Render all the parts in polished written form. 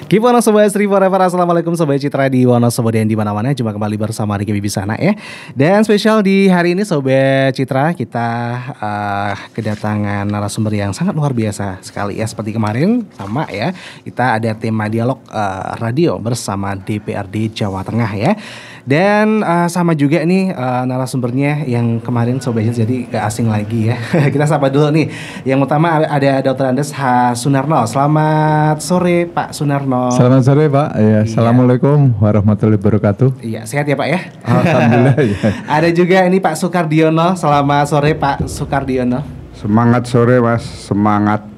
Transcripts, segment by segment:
Keep Wonosobo Astri Forever. Assalamualaikum Sobat Citra di Wonosobo dan di mana-mana. Jumpa kembali bersama Riki Bibisana ya. Dan spesial di hari ini Sobat Citra, kita kedatangan narasumber yang sangat luar biasa sekali ya. Seperti kemarin sama ya, kita ada tema dialog radio bersama DPRD Jawa Tengah ya. Dan sama juga nih narasumbernya yang kemarin Sobat Citra jadi gak asing lagi ya. Kita sapa dulu nih. Yang pertama ada Dr. Andes H. Sunarno. Selamat sore Pak Sunarno. Selamat sore Pak. Ya, Assalamualaikum warahmatullahi wabarakatuh. Iya, sehat ya Pak ya. Alhamdulillah. Ya. Ada juga ini Pak Sukardiono. Selamat sore Pak Sukardiono. Semangat sore Mas, semangat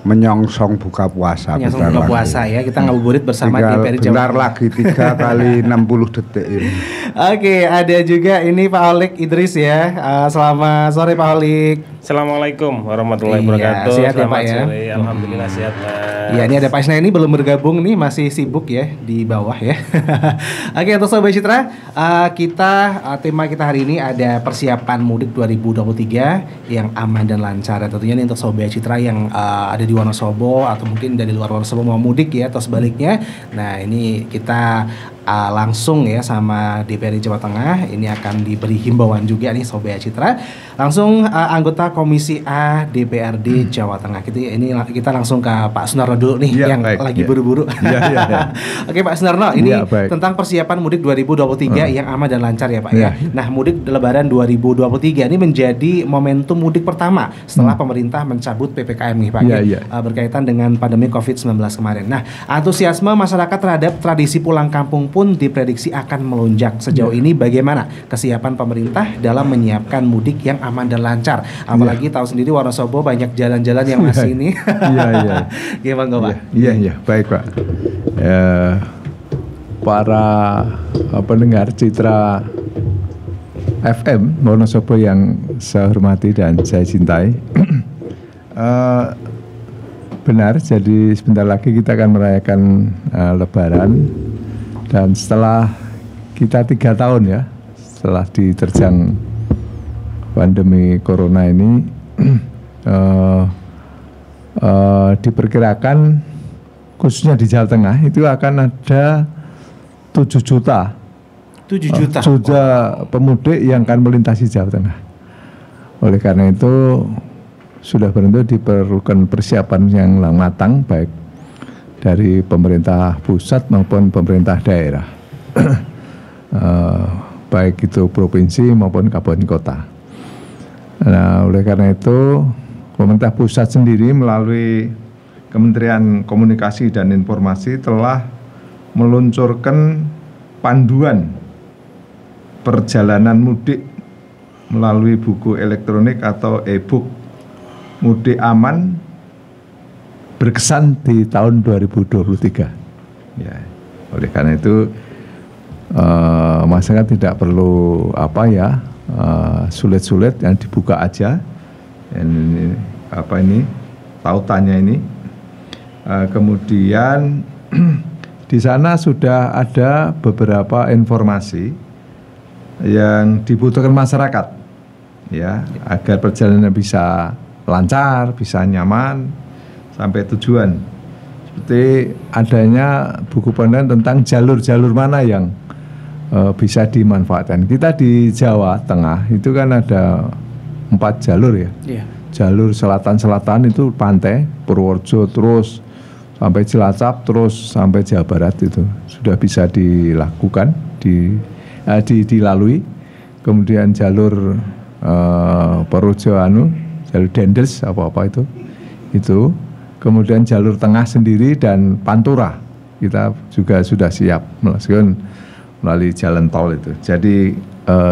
menyongsong buka puasa. Menyongsong buka puasa ya. Kita ngabuburit bersama DPRD Jawa. Bentar lagi 3 kali 60 detik ini. Oke, ada juga ini Pak Holik Idris ya. Selamat sore Pak Holik. Assalamualaikum warahmatullahi wabarakatuh. Sehat ya Pak ya. Sore. Alhamdulillah sehat Mas. Iya, ini ada Pak Isna ini belum bergabung nih, masih sibuk ya di bawah ya. Oke, untuk Sobat Citra, tema kita hari ini ada persiapan mudik 2023 yang aman dan lancar. Tentunya ini untuk Sobat Citra yang ada di Wonosobo atau mungkin dari luar Wonosobo mau mudik ya atau sebaliknya. Nah, ini kita langsung ya sama DPRD Jawa Tengah. Ini akan diberi himbauan juga nih Sobat Citra. Langsung anggota Komisi A DPRD Jawa Tengah. Kita langsung ke Pak Sunarno dulu nih ya, yang baik, lagi buru-buru. Ya. Oke Pak Sunarno, ini tentang persiapan mudik 2023 yang aman dan lancar ya Pak ya. Nah, mudik Lebaran 2023 ini menjadi momentum mudik pertama setelah pemerintah mencabut PPKM nih Pak berkaitan dengan pandemi COVID-19 kemarin. Nah, antusiasme masyarakat terhadap tradisi pulang kampung pun diprediksi akan melonjak. Sejauh ini bagaimana kesiapan pemerintah dalam menyiapkan mudik yang aman dan lancar? Apalagi tahu sendiri Wonosobo banyak jalan-jalan yang masih ini. Gimana Pak? Iya, baik Pak. Para pendengar Citra FM Wonosobo yang saya hormati dan saya cintai. Benar, jadi sebentar lagi kita akan merayakan Lebaran. Dan setelah kita 3 tahun ya, setelah diterjang pandemi corona ini, diperkirakan khususnya di Jawa Tengah itu akan ada 7 juta pemudik yang akan melintasi Jawa Tengah. Oleh karena itu sudah benar diperlukan persiapan yang matang baik dari pemerintah pusat maupun pemerintah daerah, baik itu provinsi maupun kabupaten kota. Nah, oleh karena itu pemerintah pusat sendiri melalui Kementerian Komunikasi dan Informasi telah meluncurkan panduan perjalanan mudik melalui buku elektronik atau e-book Mudik Aman Berkesan di tahun 2023. Ya, oleh karena itu masyarakat tidak perlu sulit-sulit, yang dibuka aja. Ini tautannya ini. Kemudian di sana sudah ada beberapa informasi yang dibutuhkan masyarakat, ya, agar perjalanan bisa lancar, bisa nyaman sampai tujuan. Seperti adanya buku panduan tentang jalur-jalur mana yang bisa dimanfaatkan. Kita di Jawa Tengah itu kan ada 4 jalur ya. Jalur selatan-selatan itu pantai, Purworejo terus sampai Cilacap terus sampai Jawa Barat itu sudah bisa dilakukan, dilalui. Kemudian jalur Purworejo jalur Dendels apa-apa itu. Kemudian jalur tengah sendiri dan Pantura kita juga sudah siap melaksanakan melalui jalan tol itu. Jadi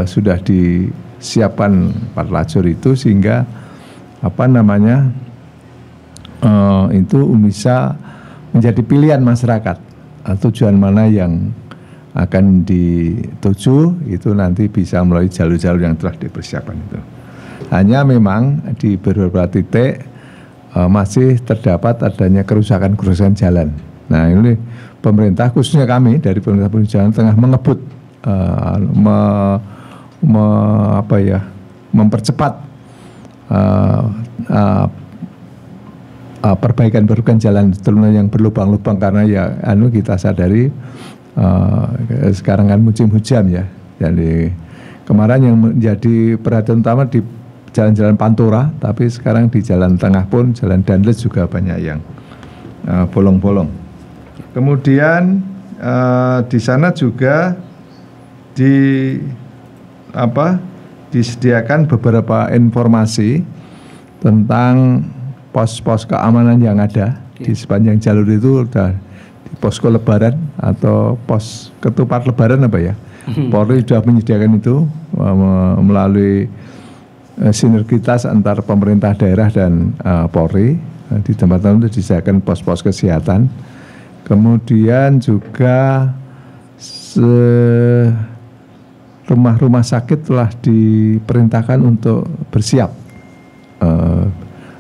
sudah disiapkan 4 lajur itu sehingga itu bisa menjadi pilihan masyarakat. Tujuan mana yang akan dituju itu nanti bisa melalui jalur-jalur yang telah dipersiapkan itu. Hanya memang di beberapa titik masih terdapat adanya kerusakan jalan. Nah, ini pemerintah khususnya kami dari pemerintah Jawa Tengah mengebut mempercepat perbaikan jalan terutama yang berlubang-lubang karena ya kita sadari sekarang kan musim hujan ya. Jadi kemarin yang menjadi perhatian utama di jalan-jalan Pantura, tapi sekarang di jalan tengah pun jalan Danles juga banyak yang bolong-bolong. Kemudian di sana juga disediakan beberapa informasi tentang pos-pos keamanan yang ada di sepanjang jalur itu. Udah di posko lebaran atau pos ketupat lebaran apa ya, Polri sudah menyediakan itu melalui sinergitas antar pemerintah daerah dan Polri. Di tempat-tempat itu disediakan pos-pos kesehatan. Kemudian juga rumah-rumah sakit telah diperintahkan untuk bersiap,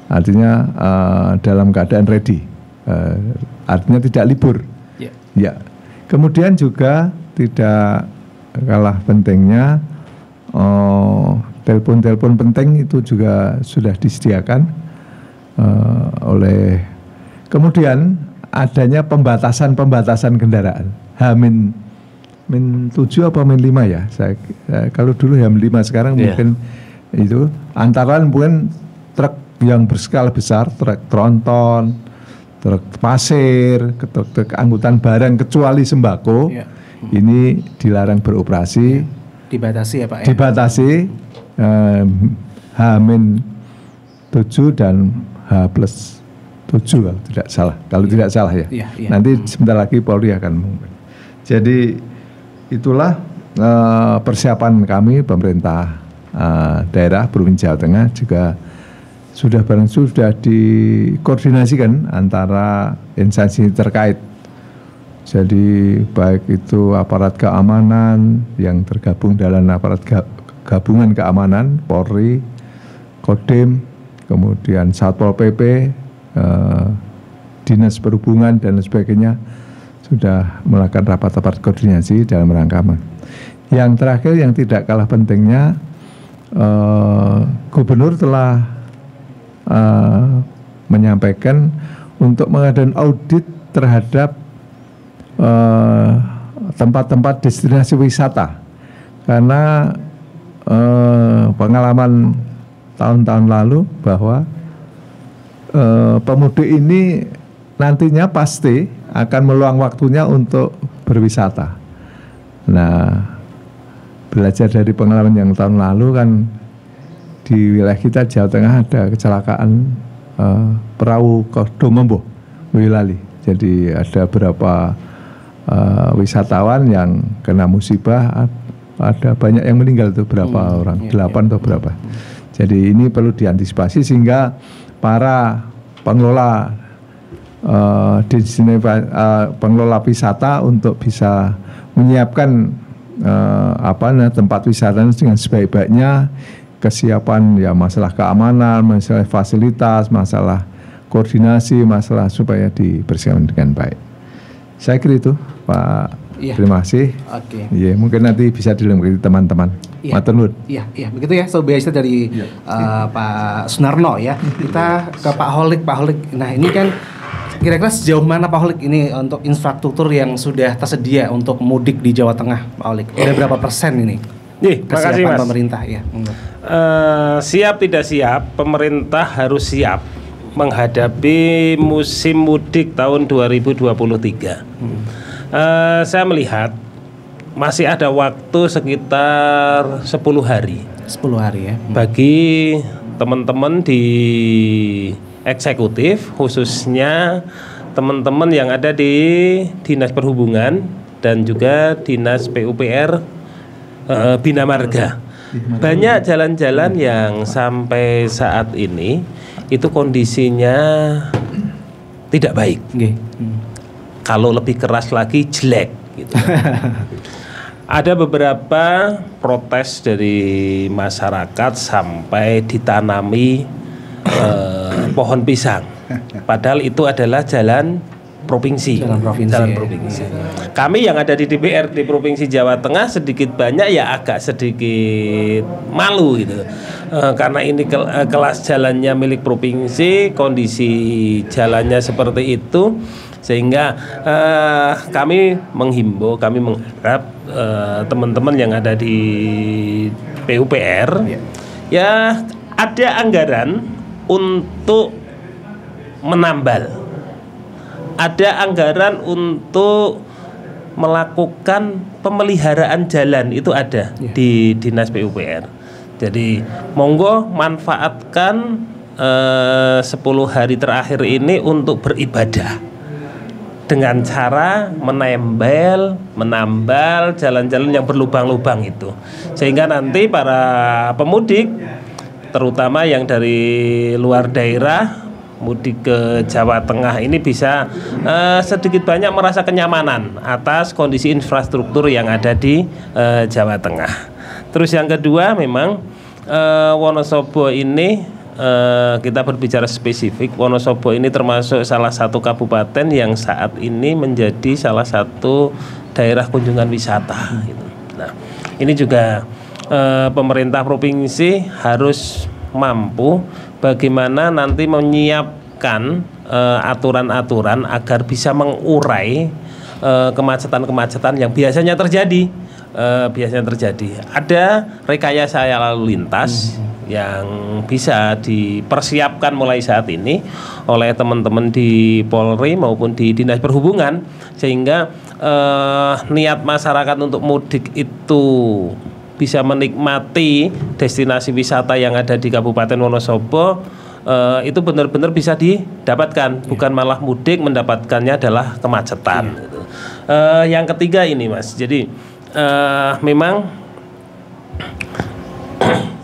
artinya dalam keadaan ready, artinya tidak libur. Ya. Kemudian juga tidak kalah pentingnya telepon-telepon penting itu juga sudah disediakan oleh. Kemudian adanya pembatasan kendaraan H-7 apa -5 ya. Kalau dulu H-5, sekarang mungkin itu antara mungkin truk yang berskala besar, truk tronton, truk pasir, truk angkutan barang kecuali sembako, ini dilarang beroperasi. Dibatasi ya Pak ya? Dibatasi H-7 dan H+7 kalau tidak salah. Kalau tidak salah ya. Nanti sebentar lagi Polri akan mengumumkan. Jadi itulah persiapan kami pemerintah daerah Provinsi Jawa Tengah juga sudah dikoordinasikan antara instansi terkait. Jadi baik itu aparat keamanan yang tergabung dalam aparat gabungan keamanan, Polri, Kodim, kemudian Satpol PP, Dinas Perhubungan dan sebagainya sudah melakukan rapat-rapat koordinasi dalam rangka. Yang terakhir yang tidak kalah pentingnya, Gubernur telah menyampaikan untuk mengadakan audit terhadap tempat-tempat destinasi wisata, karena pengalaman tahun-tahun lalu bahwa pemudik ini nantinya pasti akan meluang waktunya untuk berwisata. Nah, belajar dari pengalaman yang tahun lalu kan di wilayah kita Jawa Tengah ada kecelakaan perahu Kodomombo, Boyolali. Jadi ada beberapa wisatawan yang kena musibah, ada banyak yang meninggal itu berapa orang, 8 atau berapa. Jadi ini perlu diantisipasi sehingga para pengelola pengelola wisata untuk bisa menyiapkan tempat wisata dengan sebaik-baiknya, kesiapan ya masalah keamanan, masalah fasilitas, masalah koordinasi, masalah supaya dibersihkan dengan baik. Saya kira itu Pak. Terima kasih. Oke. Iya, mungkin nanti bisa dilengkapi teman-teman. Matur nuwun. Iya, begitu ya. So biasa dari Pak Sunarno ya. Kita ke Pak Holik. Nah, ini kan kira-kira sejauh mana Pak Holik ini untuk infrastruktur yang sudah tersedia untuk mudik di Jawa Tengah, Pak Holik? Udah berapa persen ini? Makasih Mas. Pemerintah ya. Siap tidak siap, pemerintah harus siap menghadapi musim mudik tahun 2023. Saya melihat masih ada waktu sekitar 10 hari. 10 hari ya. Bagi teman-teman di eksekutif, khususnya teman-teman yang ada di Dinas Perhubungan dan juga Dinas PUPR Bina Marga. Banyak jalan-jalan yang sampai saat ini itu kondisinya tidak baik. Kalau lebih keras lagi jelek gitu. Ada beberapa protes dari masyarakat sampai ditanami pohon pisang. Padahal itu adalah jalan provinsi. Jalan provinsi. Jalan provinsi. Kami yang ada di DPRD Provinsi Jawa Tengah sedikit banyak ya agak sedikit malu gitu. Karena ini kelas jalannya milik provinsi, kondisi jalannya seperti itu, sehingga kami menghimbau, kami mengharap teman-teman yang ada di PUPR ya ada anggaran untuk menambal, ada anggaran untuk melakukan pemeliharaan jalan, itu ada di Dinas PUPR. Jadi monggo manfaatkan 10 hari terakhir ini untuk beribadah dengan cara menambal jalan-jalan yang berlubang-lubang itu, sehingga nanti para pemudik terutama yang dari luar daerah mudik ke Jawa Tengah ini bisa sedikit banyak merasa kenyamanan atas kondisi infrastruktur yang ada di Jawa Tengah. Terus yang kedua, memang Wonosobo ini kita berbicara spesifik, Wonosobo ini termasuk salah satu kabupaten yang saat ini menjadi salah satu daerah kunjungan wisata gitu. Nah, ini juga pemerintah provinsi harus mampu bagaimana nanti menyiapkan aturan-aturan agar bisa mengurai kemacetan-kemacetan yang biasanya terjadi. Ada rekayasa lalu lintas yang bisa dipersiapkan mulai saat ini oleh teman-teman di Polri maupun di Dinas Perhubungan, sehingga niat masyarakat untuk mudik itu bisa menikmati destinasi wisata yang ada di Kabupaten Wonosobo itu benar-benar bisa didapatkan, bukan malah mudik mendapatkannya adalah kemacetan. Yang ketiga ini, Mas, jadi memang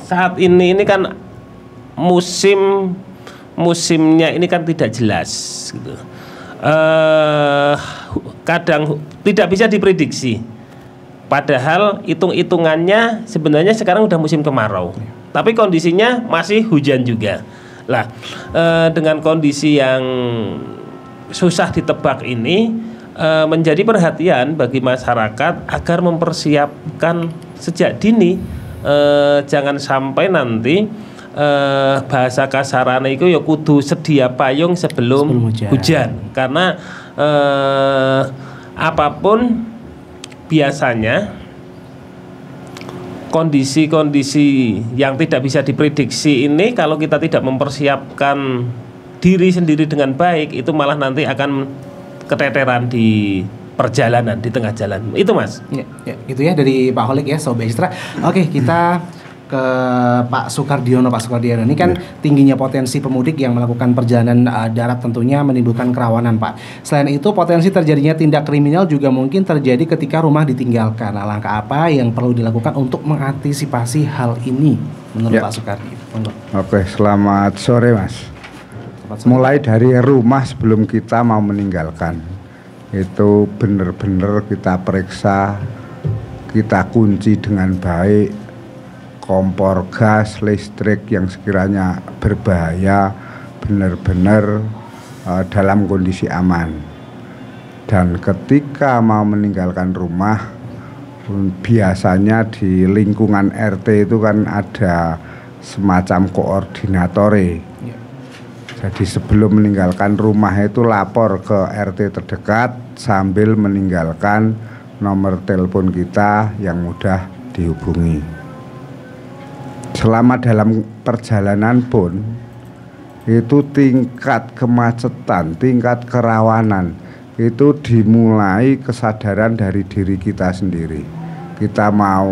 saat ini kan musimnya ini kan tidak jelas gitu. Kadang tidak bisa diprediksi. Padahal hitung-hitungannya sebenarnya sekarang udah musim kemarau, tapi kondisinya masih hujan juga. Lah, dengan kondisi yang susah ditebak ini, menjadi perhatian bagi masyarakat agar mempersiapkan sejak dini, jangan sampai nanti bahasa kasarane itu ya kudu sedia payung sebelum hujan. Karena apapun biasanya kondisi-kondisi yang tidak bisa diprediksi ini, kalau kita tidak mempersiapkan diri sendiri dengan baik, itu malah nanti akan keteteran di perjalanan, di tengah jalan. Itu, Mas. Ya, itu ya dari Pak Holik ya, Sobat Extra. Oke, kita ke Pak Sukardiono. Pak Sukardiono ini kan tingginya potensi pemudik yang melakukan perjalanan darat tentunya menimbulkan kerawanan, Pak. Selain itu, potensi terjadinya tindak kriminal juga mungkin terjadi ketika rumah ditinggalkan. Nah, langkah apa yang perlu dilakukan untuk mengantisipasi hal ini menurut Pak Sukardiono? Oke, selamat sore, Mas. Mulai dari rumah sebelum kita mau meninggalkan, itu benar-benar kita periksa, kita kunci dengan baik. Kompor gas, listrik yang sekiranya berbahaya benar-benar dalam kondisi aman. Dan ketika mau meninggalkan rumah, biasanya di lingkungan RT itu kan ada semacam koordinatore. Jadi sebelum meninggalkan rumah itu lapor ke RT terdekat sambil meninggalkan nomor telepon kita yang mudah dihubungi. Selama dalam perjalanan pun itu tingkat kemacetan, tingkat kerawanan itu dimulai kesadaran dari diri kita sendiri. Kita mau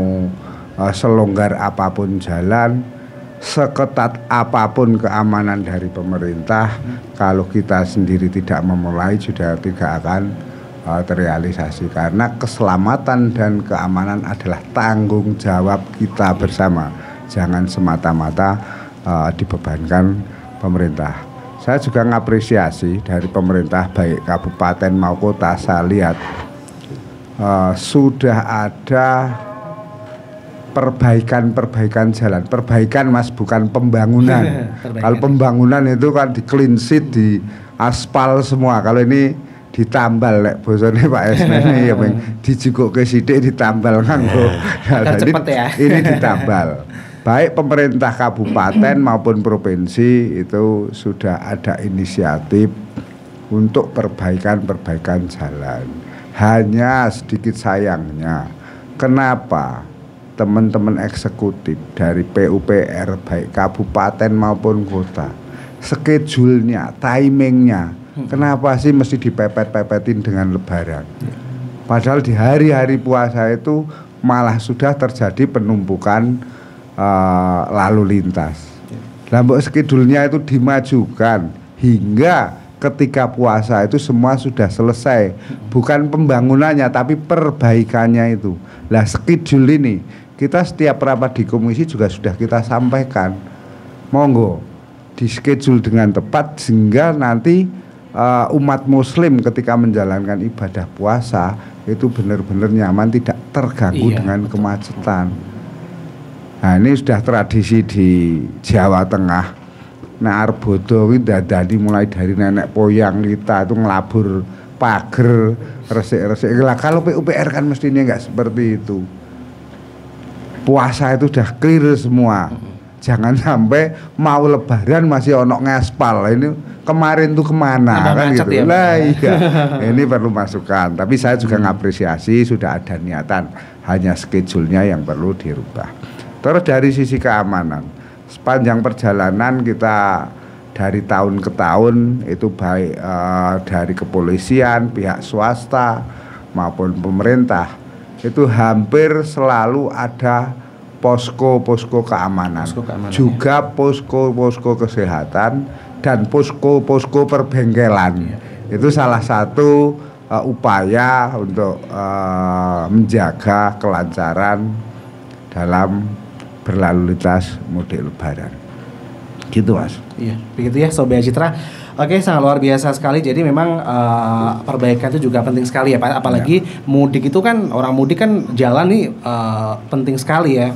selonggar apapun jalan, seketat apapun keamanan dari pemerintah, kalau kita sendiri tidak memulai juga tidak akan terrealisasi, karena keselamatan dan keamanan adalah tanggung jawab kita bersama. Jangan semata-mata dibebankan pemerintah. Saya juga ngapresiasi dari pemerintah baik kabupaten maupun kota, saya lihat sudah ada perbaikan jalan. Perbaikan, Mas, bukan pembangunan. Kalau pembangunan itu kan di clean sheet, di aspal semua. Kalau ini ditambal lek bosone Pak Esneni ya ping dijigukke sithik ditambal nganggo. Kan cepet ya. Ini ditambal. Baik pemerintah kabupaten maupun provinsi itu sudah ada inisiatif untuk perbaikan jalan. Hanya sedikit sayangnya, kenapa teman-teman eksekutif dari PUPR baik kabupaten maupun kota, schedule-nya, timing-nya, kenapa sih mesti dipepet-pepetin dengan lebaran? Padahal di hari-hari puasa itu malah sudah terjadi penumpukan lalu lintas. Lambok schedule-nya itu dimajukan hingga ketika puasa itu semua sudah selesai. Bukan pembangunannya tapi perbaikannya itu. Lah schedule ini kita setiap rapat di komisi juga sudah kita sampaikan. Monggo di schedule dengan tepat sehingga nanti umat muslim ketika menjalankan ibadah puasa itu benar-benar nyaman, tidak terganggu dengan kemacetan. Nah ini sudah tradisi di Jawa Tengah. Nah Arbodo ini dadani mulai dari nenek moyang kita itu ngelabur pager, resik-resik. Lah kalau PUPR kan mestinya nggak seperti itu. Puasa itu sudah clear semua. Jangan sampai mau lebaran masih onok ngaspal. Ini kemarin tuh kemana kan gitu. Lah iya. Ini perlu masukan. Tapi saya juga ngapresiasi sudah ada niatan. Hanya schedule-nya yang perlu dirubah. Terus dari sisi keamanan, sepanjang perjalanan kita dari tahun ke tahun itu baik dari kepolisian, pihak swasta maupun pemerintah itu hampir selalu ada posko-posko keamanan, juga posko-posko kesehatan dan posko-posko perbengkelan. Itu salah satu upaya untuk menjaga kelancaran dalam berlalu lintas mudik lebaran. Gitu Mas. Iya, begitu ya Sobat Citra. Oke, sangat luar biasa sekali. Jadi memang perbaikan itu juga penting sekali ya Pak. Apalagi mudik itu kan, orang mudik kan jalan nih penting sekali ya.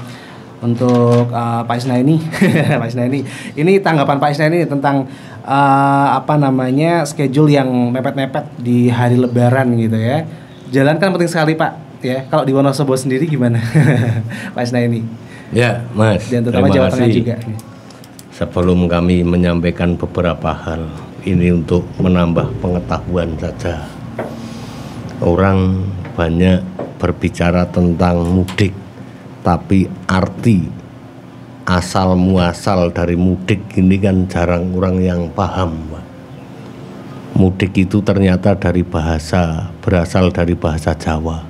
Untuk Pak Isnaini, Pak Isnaini. Ini tanggapan Pak Isnaini tentang schedule yang mepet-mepet di hari lebaran gitu ya. Jalan kan penting sekali Pak ya. Kalau di Wonosobo sendiri gimana? Pak Isnaini. Ya, Mas. Dan terutama Jawa Tengah juga. Sebelum kami menyampaikan beberapa hal, ini untuk menambah pengetahuan saja. Orang banyak berbicara tentang mudik, tapi arti asal muasal dari mudik ini kan jarang orang yang paham, Pak. Mudik itu ternyata berasal dari bahasa Jawa,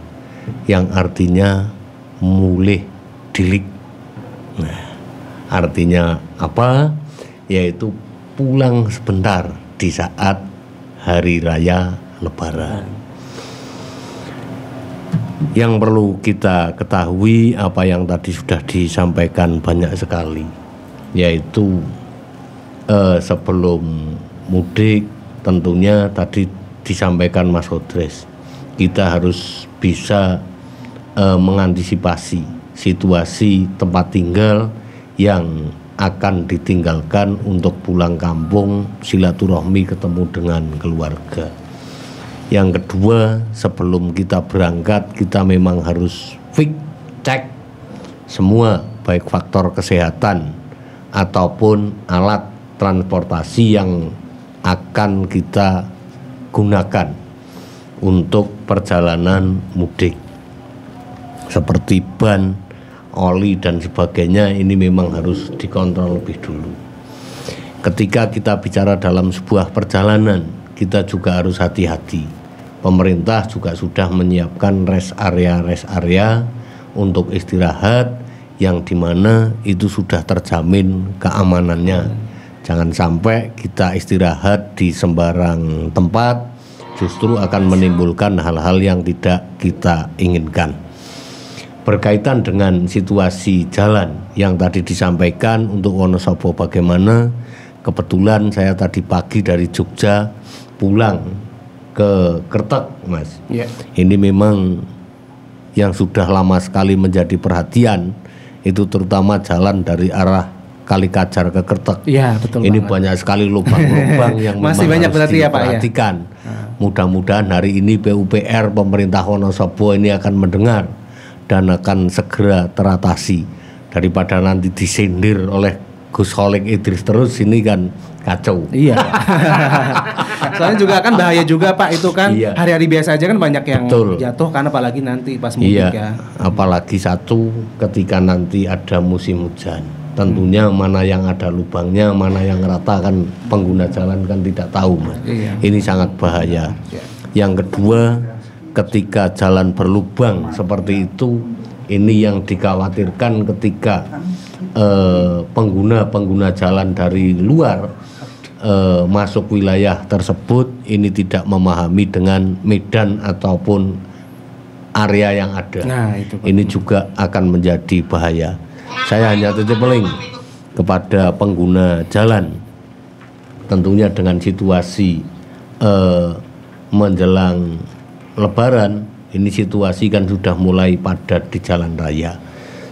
yang artinya mulih dilik. Nah, artinya apa? Yaitu pulang sebentar di saat hari raya Lebaran. Yang perlu kita ketahui apa yang tadi sudah disampaikan banyak sekali, yaitu sebelum mudik tentunya tadi disampaikan Mas Hodres, kita harus bisa mengantisipasi situasi tempat tinggal yang akan ditinggalkan untuk pulang kampung, silaturahmi, ketemu dengan keluarga. Yang kedua, sebelum kita berangkat kita memang harus cek semua, baik faktor kesehatan ataupun alat transportasi yang akan kita gunakan untuk perjalanan mudik, seperti ban, oli dan sebagainya. Ini memang harus dikontrol lebih dulu. Ketika kita bicara dalam sebuah perjalanan, kita juga harus hati-hati. Pemerintah juga sudah menyiapkan rest area untuk istirahat, yang dimana itu sudah terjamin keamanannya. Jangan sampai kita istirahat di sembarang tempat, justru akan menimbulkan hal-hal yang tidak kita inginkan. Berkaitan dengan situasi jalan yang tadi disampaikan untuk Wonosobo bagaimana, kebetulan saya tadi pagi dari Jogja pulang ke Kertek, Mas. Ini memang yang sudah lama sekali menjadi perhatian, itu terutama jalan dari arah Kalikajar ke Kertek. Iya, betul. Ini banget. Banyak sekali lubang-lubang yang masih memang banyak harus berarti diperhatikan. Ya, Pak, ya? mudah-mudahan hari ini PUPR pemerintah Wonosobo ini akan mendengar dan akan segera teratasi daripada nanti disindir oleh Gus Kholik Idris terus, ini kan kacau. Iya. Soalnya juga kan bahaya juga Pak, itu kan Iya. hari-hari biasa aja kan banyak yang Betul. jatuh kan, apalagi nanti pas mudik ya. Apalagi satu ketika nanti ada musim hujan. Tentunya mana yang ada lubangnya, mana yang rata kan pengguna jalan kan tidak tahu, Mas. Iya. Ini sangat bahaya. Yang kedua, ketika jalan berlubang seperti itu, ini yang dikhawatirkan ketika pengguna jalan dari luar masuk wilayah tersebut, ini tidak memahami dengan medan ataupun area yang ada. Nah, itu Pak. Ini juga akan menjadi bahaya. Saya hanya titip peling kepada pengguna jalan, tentunya dengan situasi menjelang Lebaran, ini situasi kan sudah mulai padat di jalan raya.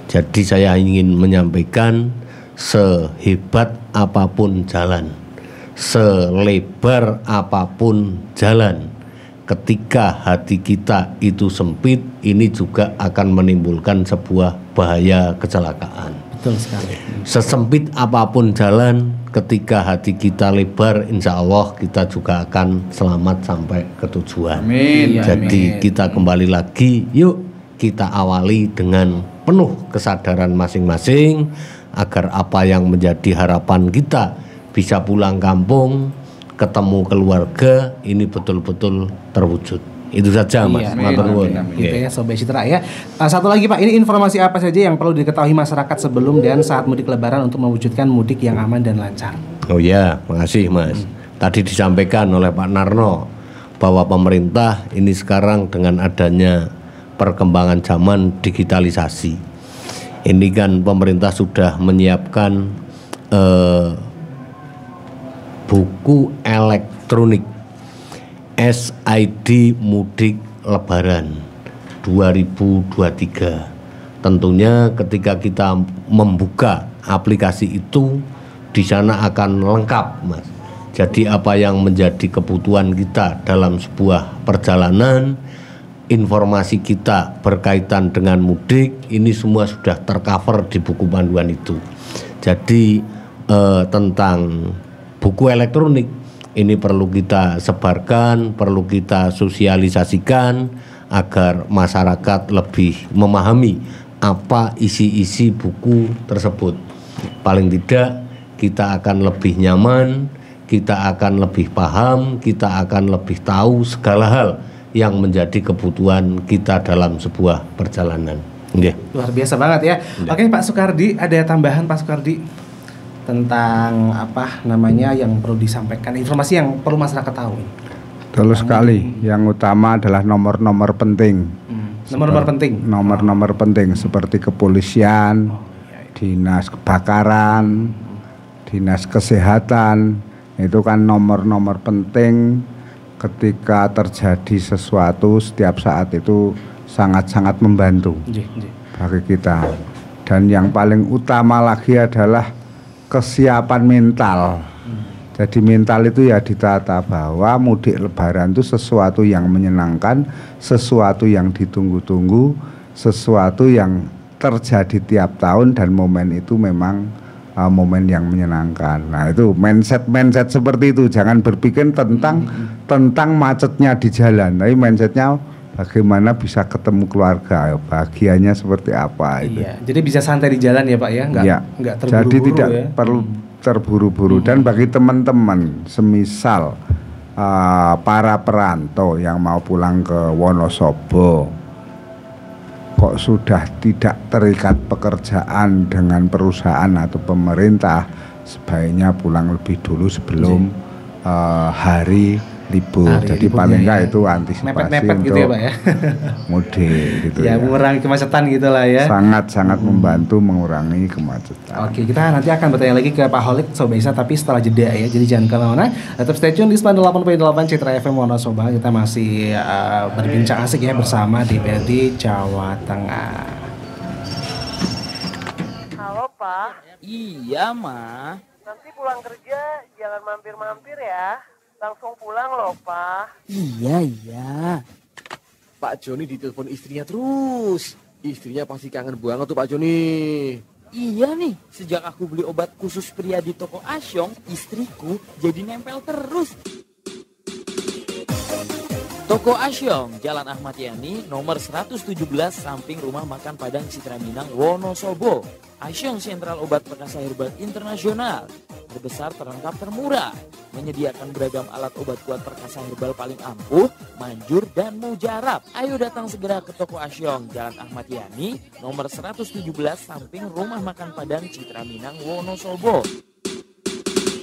Jadi saya ingin menyampaikan, sehebat apapun jalan, selebar apapun jalan, ketika hati kita itu sempit, ini juga akan menimbulkan sebuah bahaya kecelakaan. Betul sekali. Sesempit apapun jalan, ketika hati kita lebar, insya Allah kita juga akan selamat sampai ke tujuan. Amin. Jadi Amin. kita kembali lagi, yuk kita awali dengan penuh kesadaran masing-masing, agar apa yang menjadi harapan kita bisa pulang kampung, ketemu keluarga, ini betul-betul terwujud. Itu saja, Mas. Matur nuwun. Gitu ya Sobat Citra ya. Satu lagi Pak, ini informasi apa saja yang perlu diketahui masyarakat sebelum dan saat mudik Lebaran untuk mewujudkan mudik yang aman dan lancar? Oh ya, makasih Mas. Tadi disampaikan oleh Pak Narno bahwa pemerintah ini sekarang dengan adanya perkembangan zaman digitalisasi, ini kan pemerintah sudah menyiapkan buku elektronik SID Mudik Lebaran 2023. Tentunya ketika kita membuka aplikasi itu, di sana akan lengkap, Mas. Jadi apa yang menjadi kebutuhan kita dalam sebuah perjalanan, informasi kita berkaitan dengan mudik, ini semua sudah tercover di buku panduan itu. Jadi tentang buku elektronik ini perlu kita sebarkan, perlu kita sosialisasikan agar masyarakat lebih memahami apa isi-isi buku tersebut. Paling tidak kita akan lebih nyaman, kita akan lebih paham, kita akan lebih tahu segala hal yang menjadi kebutuhan kita dalam sebuah perjalanan. Luar biasa banget ya. Oke Pak Soekardi, ada tambahan Pak Soekardi tentang apa namanya yang perlu disampaikan, informasi yang perlu masyarakat tahu? Betul sekali. Yang utama adalah nomor-nomor penting. Nomor-nomor penting. Nomor-nomor penting seperti kepolisian, dinas kebakaran, dinas kesehatan. Itu kan nomor-nomor penting. Ketika terjadi sesuatu setiap saat itu sangat-sangat membantu bagi kita. Dan yang paling utama lagi adalah kesiapan mental. Jadi mental itu ya ditata bahwa mudik Lebaran itu sesuatu yang menyenangkan, sesuatu yang ditunggu-tunggu, sesuatu yang terjadi tiap tahun, dan momen itu memang momen yang menyenangkan. Nah itu mindset seperti itu, jangan berpikir tentang macetnya di jalan, tapi mindsetnya bagaimana bisa ketemu keluarga, bahagianya seperti apa itu. Iya, jadi bisa santai di jalan ya Pak ya, nggak terburu-buru. Jadi tidak ya. perlu terburu-buru. Dan bagi teman-teman semisal para perantau yang mau pulang ke Wonosobo, kok sudah tidak terikat pekerjaan dengan perusahaan atau pemerintah, sebaiknya pulang lebih dulu sebelum hari libur. Jadi paling enggak itu antisipasi mepet-mepet untuk gitu ya Pak ya. mudik gitu Ya, mengurangi kemacetan gitulah ya. Sangat-sangat membantu mengurangi kemacetan. Oke, kita nanti akan bertanya lagi ke Pak Kholik Sobat Isa, tapi setelah jeda ya. Jadi jangan kemana-mana, tetap stay tune di 98.8 Citra FM Wonosobo. Kita masih berbincang asik ya bersama DPRD Jawa Tengah. Halo Pak. Iya, Ma. Nanti pulang kerja jangan mampir-mampir ya. Langsung pulang loh, Pak. Iya. Pak Joni ditelepon istrinya terus. Istrinya pasti kangen banget tuh Pak Joni. Iya nih, sejak aku beli obat khusus pria di toko Asyong, istriku jadi nempel terus. Toko Asyong, Jalan Ahmad Yani, nomor 117, samping Rumah Makan Padang Citra Minang, Wonosobo. Asyong Sentral Obat Perkasa Herbal Internasional, terbesar, terlengkap, termurah. Menyediakan beragam alat obat kuat perkasa herbal paling ampuh, manjur, dan mujarab. Ayo datang segera ke Toko Asyong, Jalan Ahmad Yani, nomor 117, samping Rumah Makan Padang Citra Minang, Wonosobo.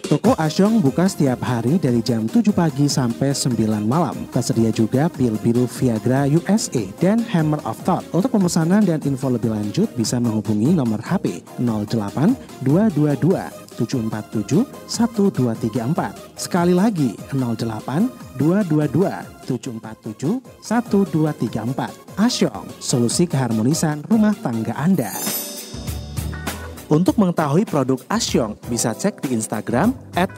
Toko Asyong buka setiap hari dari jam 7 pagi sampai 9 malam. Tersedia juga pil-pil Viagra USA dan Hammer of Thought. Untuk pemesanan dan info lebih lanjut bisa menghubungi nomor HP 08 222 747 1234. Sekali lagi 08 222 747 1234. Asyong, solusi keharmonisan rumah tangga Anda. Untuk mengetahui produk Asyong, bisa cek di Instagram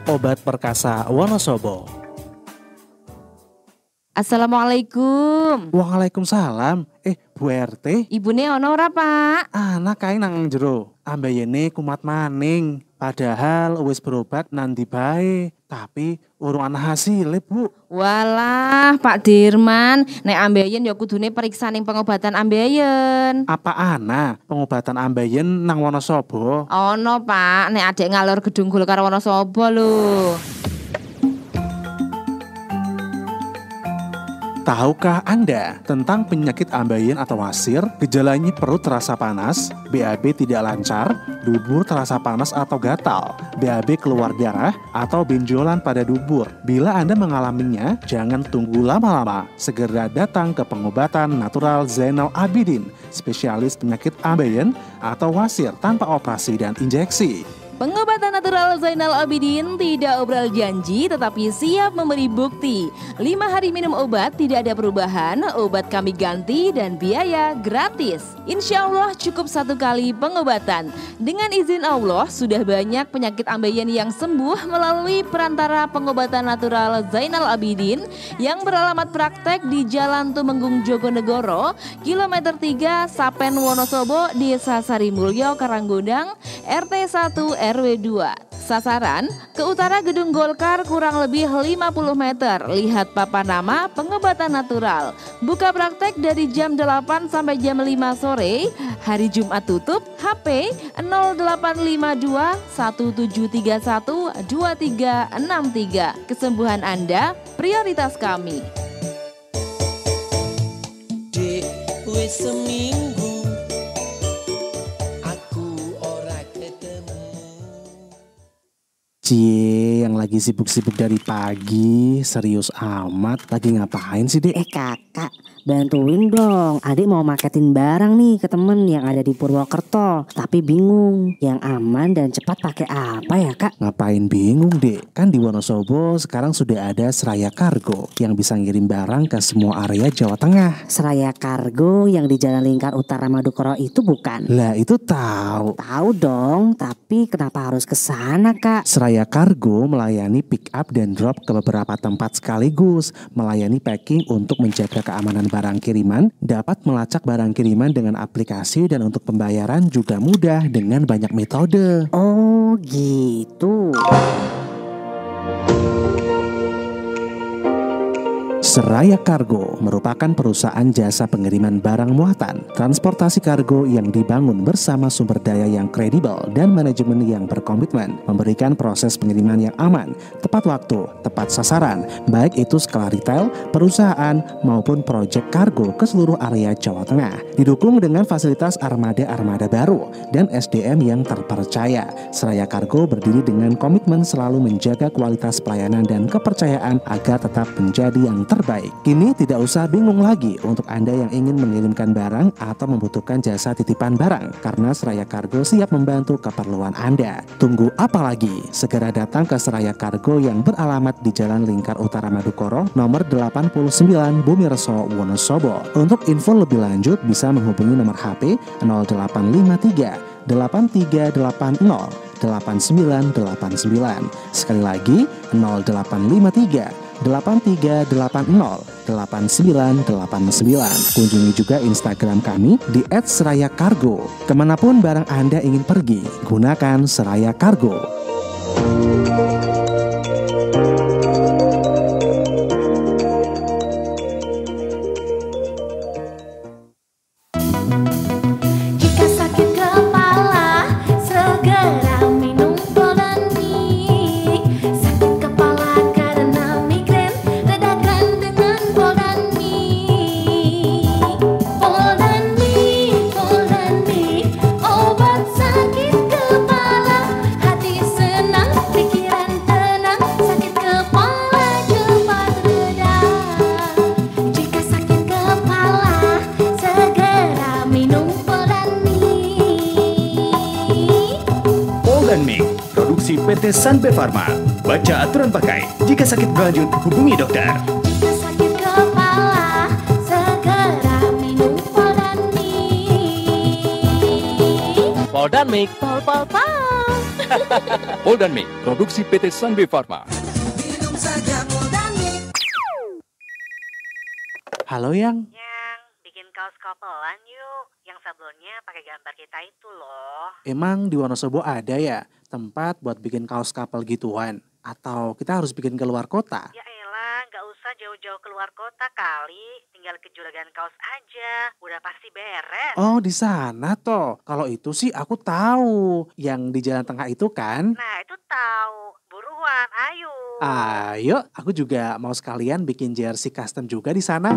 @obatperkasa_wonosobo. Assalamualaikum. Waalaikumsalam. Bu RT, Ibune ono ora, Pak? anak kae nang jero. Ambayene kumat maning. Padahal wis berobat nanti bae, tapi urung ana hasile, Bu. Walah, Pak Dirman, nek ambeien ya kudune periksa ning pengobatan ambeien. Apa ana pengobatan ambayen nang Wonosobo? Ono, Pak, nek adek ngalor gedung Golkar Wonosobo lho. Tahukah Anda tentang penyakit ambeien atau wasir? Gejalanya perut terasa panas, BAB tidak lancar, dubur terasa panas atau gatal, BAB keluar darah, atau benjolan pada dubur. Bila Anda mengalaminya, jangan tunggu lama-lama. Segera datang ke pengobatan natural Zainal Abidin, spesialis penyakit ambeien atau wasir tanpa operasi dan injeksi. Pengobatan natural Zainal Abidin tidak obral janji tetapi siap memberi bukti. 5 hari minum obat, tidak ada perubahan, obat kami ganti dan biaya gratis. Insya Allah cukup 1 kali pengobatan. Dengan izin Allah sudah banyak penyakit ambeien yang sembuh melalui perantara pengobatan natural Zainal Abidin yang beralamat praktek di Jalan Tumenggung Jogonegoro, kilometer 3 Sapen Wonosobo, Desa Sarimulyo, Karanggodang, RT 1 RW 2. Sasaran, ke utara gedung Golkar kurang lebih 50 meter. Lihat papan nama pengobatan natural. Buka praktek dari jam 8 sampai jam 5 sore. Hari Jumat tutup. HP 0852 1731 2363. Kesembuhan Anda prioritas kami. Dek, wis seminggu Cie, yang lagi sibuk-sibuk dari pagi, serius amat. Lagi ngapain sih, Dek? Kakak, bantuin dong. Adik mau marketin barang nih ke temen yang ada di Purwokerto. Tapi bingung, yang aman dan cepat pakai apa ya, Kak? Ngapain bingung, Dek? Kan di Wonosobo sekarang sudah ada Seraya Kargo yang bisa ngirim barang ke semua area Jawa Tengah. Seraya Kargo yang di Jalan Lingkar Utara Madukoro itu bukan? Lah, itu tahu. Tahu dong, tapi kenapa harus ke sana, Kak? Seraya Kargo melayani pick up dan drop ke beberapa tempat sekaligus, melayani packing untuk menjaga keamanan barang kiriman, dapat melacak barang kiriman dengan aplikasi dan untuk pembayaran juga mudah dengan banyak metode. Oh gitu. Seraya Kargo merupakan perusahaan jasa pengiriman barang muatan, transportasi kargo yang dibangun bersama sumber daya yang kredibel dan manajemen yang berkomitmen, memberikan proses pengiriman yang aman, tepat waktu, tepat sasaran, baik itu skala retail, perusahaan, maupun proyek kargo ke seluruh area Jawa Tengah. Didukung dengan fasilitas armada-armada baru dan SDM yang terpercaya. Seraya Kargo berdiri dengan komitmen selalu menjaga kualitas pelayanan dan kepercayaan agar tetap menjadi yang terbaik. Kini tidak usah bingung lagi untuk Anda yang ingin mengirimkan barang atau membutuhkan jasa titipan barang, karena Seraya Kargo siap membantu keperluan Anda. Tunggu apa lagi? Segera datang ke Seraya Kargo yang beralamat di Jalan Lingkar Utara Madukoro, nomor 89 Bumirso, Wonosobo. Untuk info lebih lanjut bisa menghubungi nomor HP 0853 8380 8989. Sekali lagi 0853 8380 8989. Kunjungi juga Instagram kami di @serayakargo. Kemanapun barang Anda ingin pergi, gunakan Seraya Kargo. Jika sakit kepala, segera minum Poldanmik. Sakit kepala karena migrain, redakan dengan Poldanmik. Poldanmik, Poldanmik, obat sakit kepala. Hati senang, pikiran tenang, sakit kepala cepat reda. Jika sakit kepala, segera minum Poldanmik. Poldanmik, produksi PT Sanbe Pharma. Baca aturan pakai. Jika sakit berlanjut, hubungi dokter. Jika sakit kepala, segera minum Poldanmik. Poldanmik. Pol pol pol. Poldanmik, produksi PT Sanbe Pharma. Minum saja Poldanmik. Halo Yang. Yang bikin kaos kapelan yuk, yang sablonnya pakai gambar kita itu loh. Emang di Wonosobo ada ya tempat buat bikin kaos couple gituan? Atau kita harus bikin ke luar kota? Ya elah, nggak usah jauh-jauh keluar kota kali, tinggal ke Juragan Kaos aja, udah pasti beres. Oh di sana toh. Kalau itu sih aku tahu. Yang di Jalan Tengah itu kan? Nah itu tahu, buruan, ayo. Ayo, aku juga mau sekalian bikin jersey custom juga di sana.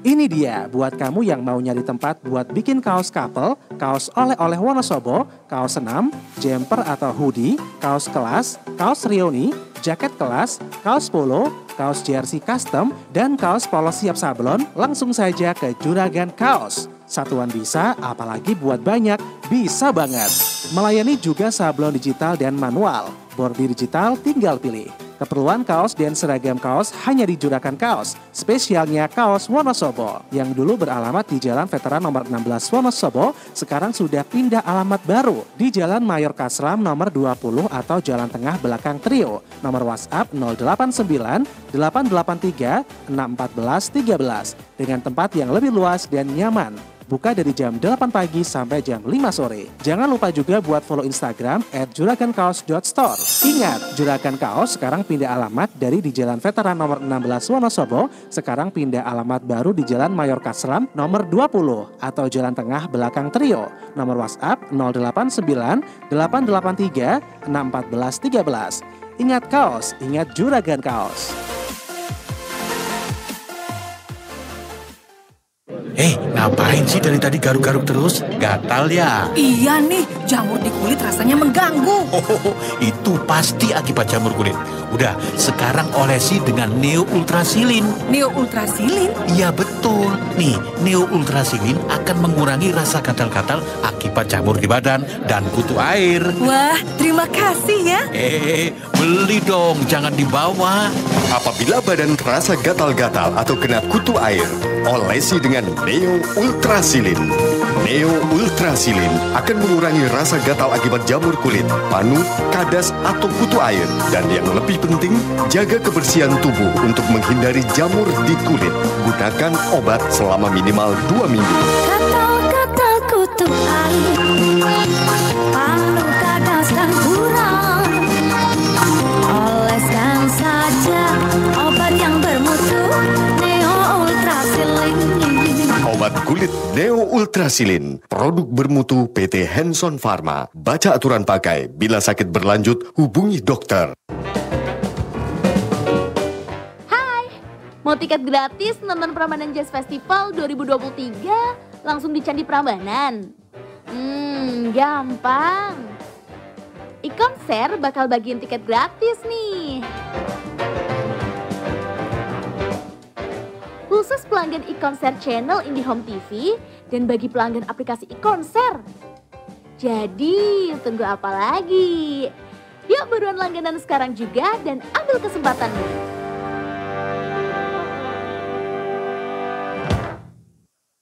Ini dia buat kamu yang mau nyari tempat buat bikin kaos couple, kaos oleh-oleh Wonosobo, kaos senam, jumper atau hoodie, kaos kelas, kaos reuni, jaket kelas, kaos polo, kaos jersey custom, dan kaos polos siap sablon. Langsung saja ke Juragan Kaos. Satuan bisa, apalagi buat banyak, bisa banget. Melayani juga sablon digital dan manual. Bordir digital tinggal pilih. Keperluan kaos dan seragam kaos hanya di Juragan Kaos. Spesialnya kaos Wonosobo. Yang dulu beralamat di Jalan Veteran nomor 16 Wonosobo, sekarang sudah pindah alamat baru di Jalan Mayor Kasram nomor 20 atau Jalan Tengah belakang Trio. Nomor WhatsApp 089 883 614 13 dengan tempat yang lebih luas dan nyaman. Buka dari jam 8 pagi sampai jam 5 sore. Jangan lupa juga buat follow Instagram @juragankaos.store. Ingat, Juragan Kaos sekarang pindah alamat dari di Jalan Veteran nomor 16 Wonosobo, sekarang pindah alamat baru di Jalan Mayor Kasram nomor 20 atau Jalan Tengah belakang Trio. Nomor WhatsApp 089 883 614 13. Ingat kaos, ingat Juragan Kaos. Ngapain sih dari tadi garuk-garuk terus? Gatal ya? Iya nih, jamur di kulit rasanya mengganggu. Itu pasti akibat jamur kulit. Udah, sekarang olesi dengan Neo Ultrasilin. Neo Ultrasilin? Iya betul. Nih, Neo Ultrasilin akan mengurangi rasa gatal-gatal akibat jamur di badan dan kutu air. Wah, terima kasih ya. Beli dong, jangan dibawa. Apabila badan terasa gatal-gatal atau kena kutu air, olesi dengan Neo Ultrasilin. Neo Ultrasilin akan mengurangi rasa gatal akibat jamur kulit, panu, kadas, atau kutu air. Dan yang lebih penting, jaga kebersihan tubuh untuk menghindari jamur di kulit. Gunakan obat selama minimal 2 minggu. Kata-kata kutu air, panu, kadas, dan kurang. Oleskan saja obat yang bermutu Neo Ultrasilin. Obat kulit Neo Ultrasilin, produk bermutu PT Hanson Pharma. Baca aturan pakai. Bila sakit berlanjut, hubungi dokter. Hai, mau tiket gratis nonton Prambanan Jazz Festival 2023 langsung di Candi Prambanan? Gampang. iKonser bakal bagiin tiket gratis nih. Khusus pelanggan iKonser channel IndiHome TV dan bagi pelanggan aplikasi iKonser. Jadi, tunggu apa lagi? Yuk buruan langganan sekarang juga dan ambil kesempatannya.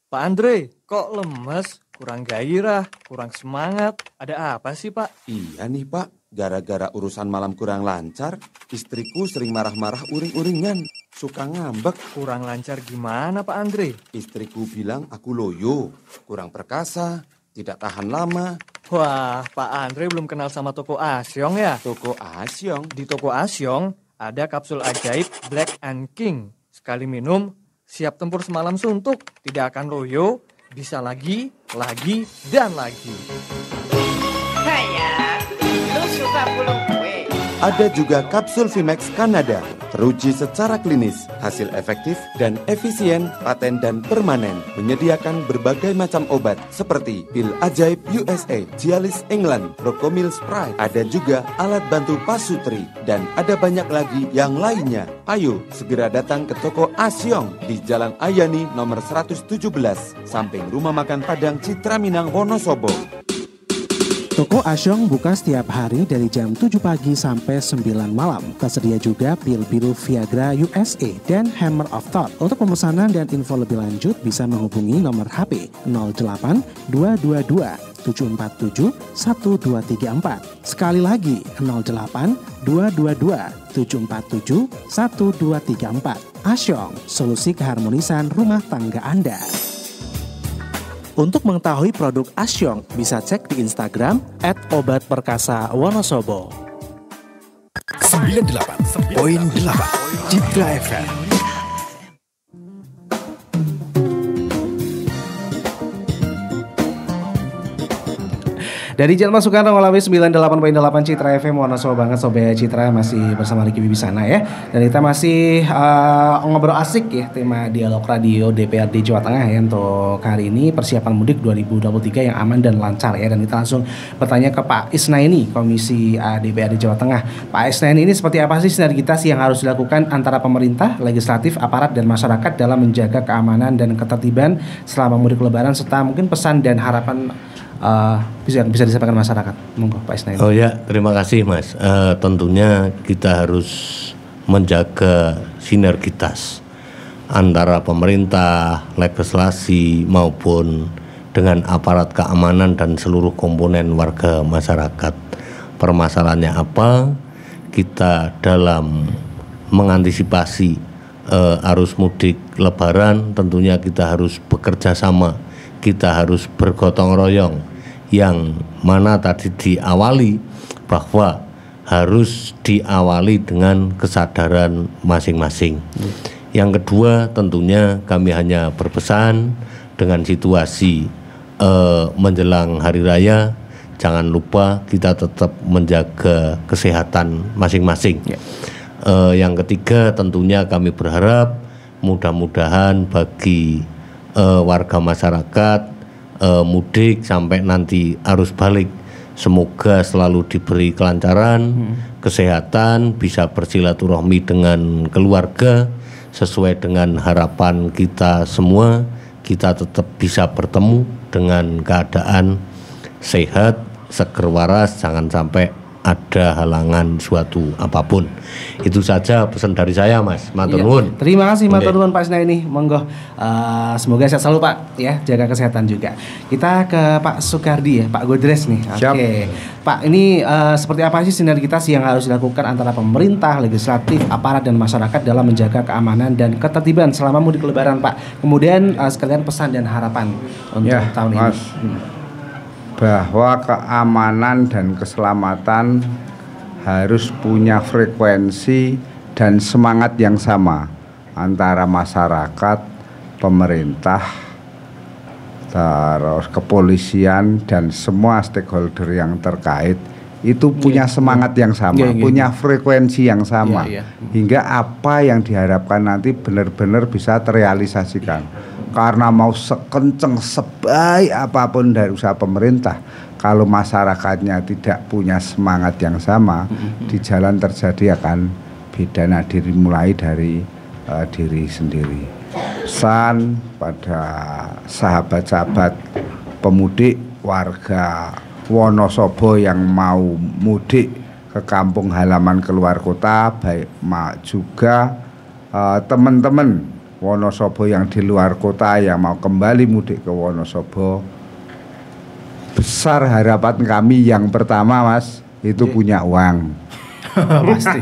Pak Andre, kok lemes? kurang gairah, kurang semangat. Ada apa sih, Pak? Iya nih, Pak. Gara-gara urusan malam kurang lancar, istriku sering marah-marah uring-uringan. Suka ngambek. Kurang lancar gimana, Pak Andre? Istriku bilang aku loyo, kurang perkasa, tidak tahan lama. Wah, Pak Andre belum kenal sama Toko Asyong ya? Toko Asyong? Di Toko Asyong ada kapsul ajaib Black and King. Sekali minum, siap tempur semalam suntuk. Tidak akan loyo, bisa lagi, dan lagi. Sayang, lu suka bulu kue? Ada juga kapsul Vimex Kanada, teruji secara klinis, hasil efektif dan efisien, paten dan permanen, menyediakan berbagai macam obat seperti pil ajaib USA, Cialis England, Procomil Sprite, ada juga alat bantu pasutri, dan ada banyak lagi yang lainnya. Ayo segera datang ke Toko Asyong di Jalan Ayani nomor 117, samping Rumah Makan Padang Citra Minang, Wonosobo. Toko Asyong buka setiap hari dari jam 7 pagi sampai 9 malam. Tersedia juga pil biru Viagra USA dan Hammer of Thought. Untuk pemesanan dan info lebih lanjut bisa menghubungi nomor HP 08 222 747 1234. Sekali lagi 08 222 747 1234. Asyong, solusi keharmonisan rumah tangga Anda. Untuk mengetahui produk Asyong, bisa cek di Instagram @obatperkasa_wonosobo. 98.8 Citra FM. Dari Jalan Soekarno Ngalawi 98.8 Citra FM, Wonosobo banget Sobat Citra, masih bersama Riki Bibisana ya. Dan kita masih ngobrol asik ya, tema dialog radio DPRD Jawa Tengah ya untuk hari ini, persiapan mudik 2023 yang aman dan lancar ya. Dan kita langsung bertanya ke Pak Isnaini, Komisi DPRD Jawa Tengah. Pak Isnaini, ini seperti apa sih sinergitas yang harus dilakukan antara pemerintah, legislatif, aparat, dan masyarakat dalam menjaga keamanan dan ketertiban selama mudik lebaran, serta mungkin pesan dan harapan bisa disampaikan masyarakat. Monggo Pak Isnaini. Oh ya, terima kasih Mas. Tentunya kita harus menjaga sinergitas antara pemerintah, legislasi maupun dengan aparat keamanan dan seluruh komponen warga masyarakat. Permasalahannya apa? Kita dalam mengantisipasi arus mudik lebaran, tentunya kita harus bekerja sama. Kita harus bergotong royong, yang mana tadi diawali bahwa harus diawali dengan kesadaran masing-masing. Yang kedua, tentunya kami hanya berpesan dengan situasi menjelang hari raya, jangan lupa kita tetap menjaga kesehatan masing-masing. Yang ketiga, tentunya kami berharap mudah-mudahan bagi warga masyarakat mudik sampai nanti arus balik, semoga selalu diberi kelancaran, kesehatan, bisa bersilaturahmi dengan keluarga sesuai dengan harapan kita semua. Kita tetap bisa bertemu dengan keadaan sehat, seger waras, jangan sampai ada halangan suatu apapun. Itu saja pesan dari saya Mas. Matur nuwun. Terima kasih matur nuwun Pak Isnaini. Monggo semoga sehat selalu Pak ya, jaga kesehatan juga. Kita ke Pak Sukardi ya, Pak Godres nih. Oke. Pak, ini seperti apa sih sinergitas yang harus dilakukan antara pemerintah, legislatif, aparat dan masyarakat dalam menjaga keamanan dan ketertiban selama mudik lebaran Pak? Kemudian sekalian pesan dan harapan untuk tahun ini. Bahwa keamanan dan keselamatan harus punya frekuensi dan semangat yang sama antara masyarakat, pemerintah, terus kepolisian dan semua stakeholder yang terkait itu punya semangat yang sama, punya frekuensi yang sama, hingga apa yang diharapkan nanti benar-benar bisa terrealisasikan. Karena mau sekenceng sebaik apapun dari usaha pemerintah, kalau masyarakatnya tidak punya semangat yang sama, di jalan terjadi akan beda. Nah, dimulai dari diri sendiri. Pesan pada sahabat-sahabat pemudik, warga Wonosobo yang mau mudik ke kampung halaman keluar kota, baik juga teman-teman Wonosobo yang di luar kota yang mau kembali mudik ke Wonosobo, besar harapan kami yang pertama Mas itu punya uang. Pasti.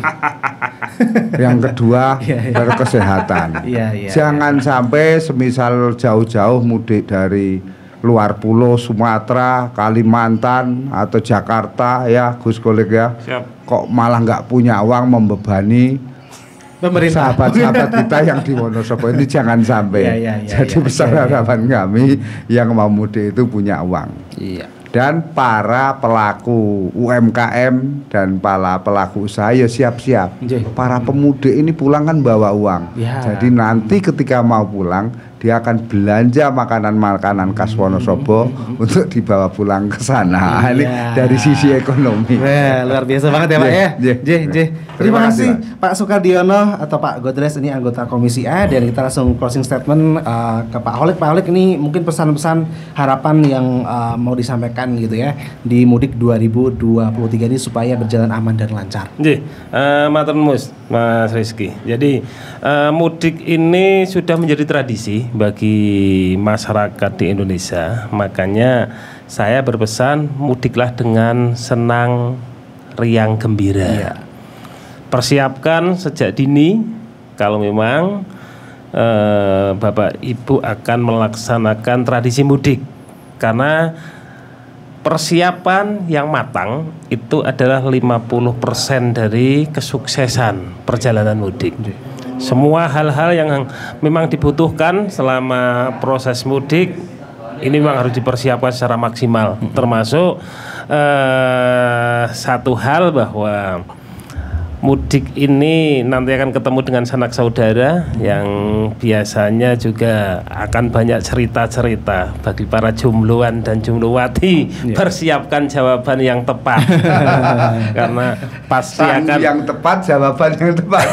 Yang kedua berkesehatan. Jangan sampai semisal jauh-jauh mudik dari luar pulau Sumatera, Kalimantan atau Jakarta ya Gus Kolik ya. Siap. Kok malah nggak punya uang membebani pemerintah, sahabat-sahabat kita yang di Wonosobo ini jangan sampai. Jadi besar harapan kami yang mau mudik itu punya uang. Dan para pelaku UMKM dan para pelaku usaha ya siap-siap. Para pemudik ini pulang kan bawa uang. Jadi nanti ketika mau pulang dia akan belanja makanan-makanan khas Wonosobo untuk dibawa pulang ke sana. Ini dari sisi ekonomi. Luar biasa banget ya Pak ya. Terima kasih Pak Sukardiono atau Pak Godres, ini anggota Komisi A, dan kita langsung closing statement ke Pak Holik. Pak Holik, ini mungkin pesan-pesan harapan yang mau disampaikan gitu ya di mudik 2023 ini supaya berjalan aman dan lancar. Matur nuwun Mas Rizky. Jadi mudik ini sudah menjadi tradisi bagi masyarakat di Indonesia. Makanya saya berpesan mudiklah dengan senang, riang, gembira. Persiapkan sejak dini kalau memang Bapak Ibu akan melaksanakan tradisi mudik, karena persiapan yang matang itu adalah 50% dari kesuksesan perjalanan mudik. Semua hal-hal yang memang dibutuhkan selama proses mudik ini memang harus dipersiapkan secara maksimal. Termasuk satu hal bahwa mudik ini nanti akan ketemu dengan sanak saudara yang biasanya juga akan banyak cerita-cerita. Bagi para jombloan dan jombloati, persiapkan jawaban yang tepat. Karena pasti akan yang tepat, jawaban yang tepat.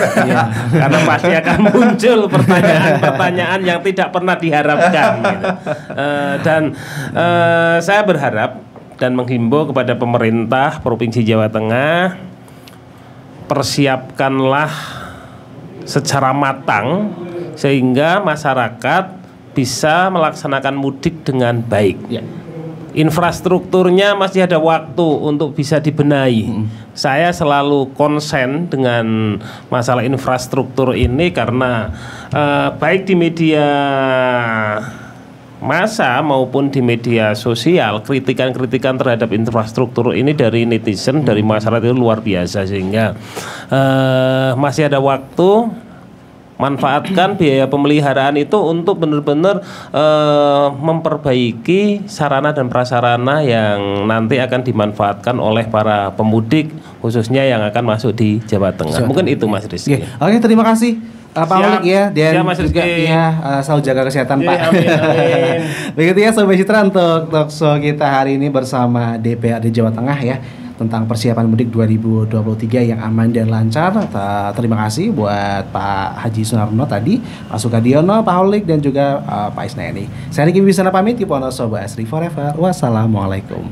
Karena pasti akan muncul pertanyaan-pertanyaan yang tidak pernah diharapkan gitu. Dan saya berharap dan menghimbau kepada pemerintah Provinsi Jawa Tengah, persiapkanlah secara matang sehingga masyarakat bisa melaksanakan mudik dengan baik. Infrastrukturnya masih ada waktu untuk bisa dibenahi. Saya selalu konsen dengan masalah infrastruktur ini karena baik di media massa maupun di media sosial, kritikan-kritikan terhadap infrastruktur ini dari netizen, dari masyarakat itu luar biasa, sehingga masih ada waktu. Manfaatkan biaya pemeliharaan itu untuk benar-benar memperbaiki sarana dan prasarana yang nanti akan dimanfaatkan oleh para pemudik, khususnya yang akan masuk di Jawa Tengah. Mungkin itu Mas Rizky. Oke, terima kasih Pak Holik ya, dan juga selalu jaga kesehatan Pak. Amin. Begitu ya Sobat Citra, untuk talkshow kita hari ini bersama DPRD Jawa Tengah ya, tentang persiapan mudik 2023 yang aman dan lancar. Terima kasih buat Pak Haji Sunarno tadi, Pak Sukardiono, Pak Holik, dan juga Pak Isnaini. Saya Riki Wisana pamit, keep on Sobat Asri Forever. Wassalamualaikum.